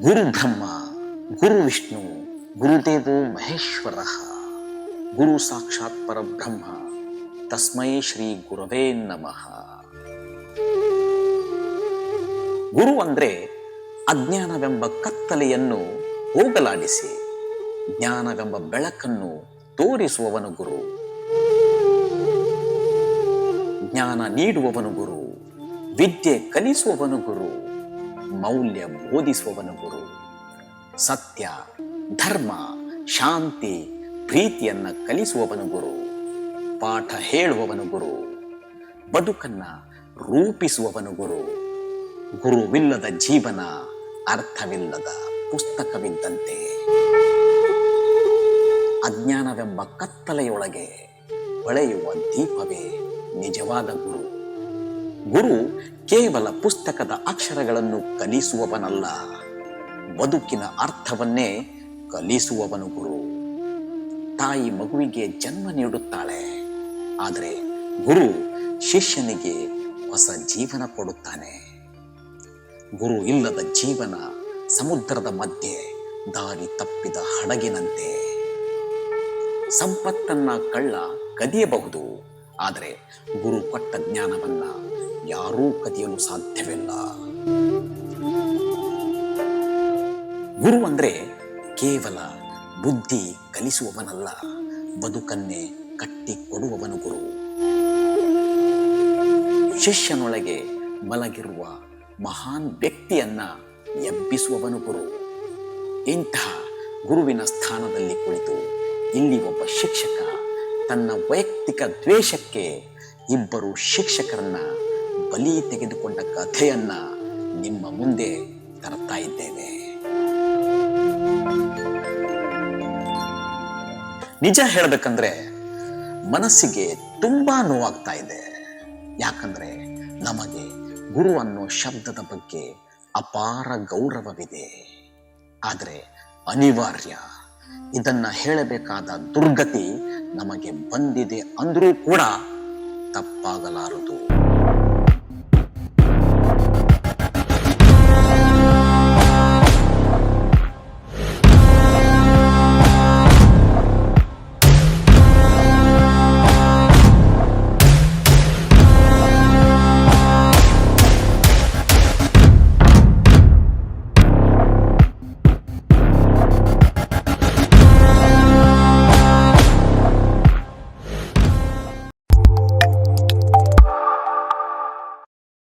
ಗುರು ಬ್ರಹ್ಮ ಗುರು ವಿಷ್ಣು ಗುರುದೇವೋ ಮಹೇಶ್ವರ ಗುರು ಸಾಕ್ಷಾತ್ ಪರಬ್ರಹ್ಮ ತಸ್ಮೈ ಶ್ರೀ ಗುರವೇ ನಮಃ. ಗುರು ಅಂದ್ರೆ ಅಜ್ಞಾನವೆಂಬ ಕತ್ತಲೆಯನ್ನು ಹೋಗಲಾಡಿಸಿ ಜ್ಞಾನವೆಂಬ ಬೆಳಕನ್ನು ತೋರಿಸುವವನು ಗುರು. ಜ್ಞಾನ ನೀಡುವವನು ಗುರು, ವಿದ್ಯೆ ಕಲಿಸುವವನು ಗುರು, ಮೌಲ್ಯ ಬೋಧಿಸುವವನು ಗುರು. ಸತ್ಯ, ಧರ್ಮ, ಶಾಂತಿ, ಪ್ರೀತಿಯನ್ನ ಕಲಿಸುವವನು ಗುರು. ಪಾಠ ಹೇಳುವವನು ಗುರು, ಬದುಕನ್ನ ರೂಪಿಸುವವನು ಗುರು. ಗುರುವಿಲ್ಲದ ಜೀವನ ಅರ್ಥವಿಲ್ಲದ ಪುಸ್ತಕವಿದ್ದಂತೆ. ಅಜ್ಞಾನವೆಂಬ ಕತ್ತಲೆಯೊಳಗೆ ಹೊಳೆಯುವ ದೀಪವೇ ನಿಜವಾದ ಗುರು. ಗುರು ಕೇವಲ ಪುಸ್ತಕದ ಅಕ್ಷರಗಳನ್ನು ಕಲಿಸುವವನಲ್ಲ, ಬದುಕಿನ ಅರ್ಥವನ್ನೇ ಕಲಿಸುವವನು ಗುರು. ತಾಯಿ ಮಗುವಿಗೆ ಜನ್ಮ ನೀಡುತ್ತಾಳೆ, ಆದರೆ ಗುರು ಶಿಷ್ಯನಿಗೆ ಹೊಸ ಜೀವನ ಕೊಡುತ್ತಾನೆ. ಗುರು ಇಲ್ಲದ ಜೀವನ ಸಮುದ್ರದ ಮಧ್ಯೆ ದಾರಿ ತಪ್ಪಿದ ಹಡಗಿನಂತೆ. ಸಂಪತ್ತನ್ನ ಕಳ್ಳ ಕದಿಯಬಹುದು, ಆದರೆ ಗುರು ಕೊಟ್ಟ ಜ್ಞಾನವನ್ನ ಯಾರೂ ಕದಿಯಲು ಸಾಧ್ಯವಿಲ್ಲ. ಗುರು ಅಂದ್ರೆ ಕೇವಲ ಬುದ್ಧಿ ಕಲಿಸುವವನಲ್ಲ, ಬದುಕನ್ನೇ ಕಟ್ಟಿಕೊಡುವವನು ಗುರು. ಶಿಷ್ಯನೊಳಗೆ ಮಲಗಿರುವ ಮಹಾನ್ ವ್ಯಕ್ತಿಯನ್ನ ಎಬ್ಬಿಸುವವನು ಗುರು. ಇಂತಹ ಗುರುವಿನ ಸ್ಥಾನದಲ್ಲಿ ಕುಳಿತು ಇಲ್ಲಿ ಒಬ್ಬ ಶಿಕ್ಷಕ ತನ್ನ ವೈಯಕ್ತಿಕ ದ್ವೇಷಕ್ಕೆ ಇಬ್ಬರು ಶಿಕ್ಷಕರನ್ನ ಬಲಿ ತೆಗೆದುಕೊಂಡ ಕಥೆಯನ್ನ ನಿಮ್ಮ ಮುಂದೆ ತರ್ತಾ ಇದ್ದೇವೆ. ನಿಜ ಹೇಳಬೇಕಂದ್ರೆ ಮನಸ್ಸಿಗೆ ತುಂಬಾ ನೋವಾಗ್ತಾ ಇದೆ. ಯಾಕಂದ್ರೆ ನಮಗೆ ಗುರು ಅನ್ನೋ ಶಬ್ದದ ಬಗ್ಗೆ ಅಪಾರ ಗೌರವವಿದೆ. ಆದರೆ ಅನಿವಾರ್ಯ, ಇದನ್ನ ಹೇಳಬೇಕಾದ ದುರ್ಗತಿ ನಮಗೆ ಬಂದಿದೆ ಅಂದ್ರೂ ಕೂಡ ತಪ್ಪಾಗಲಾರದು.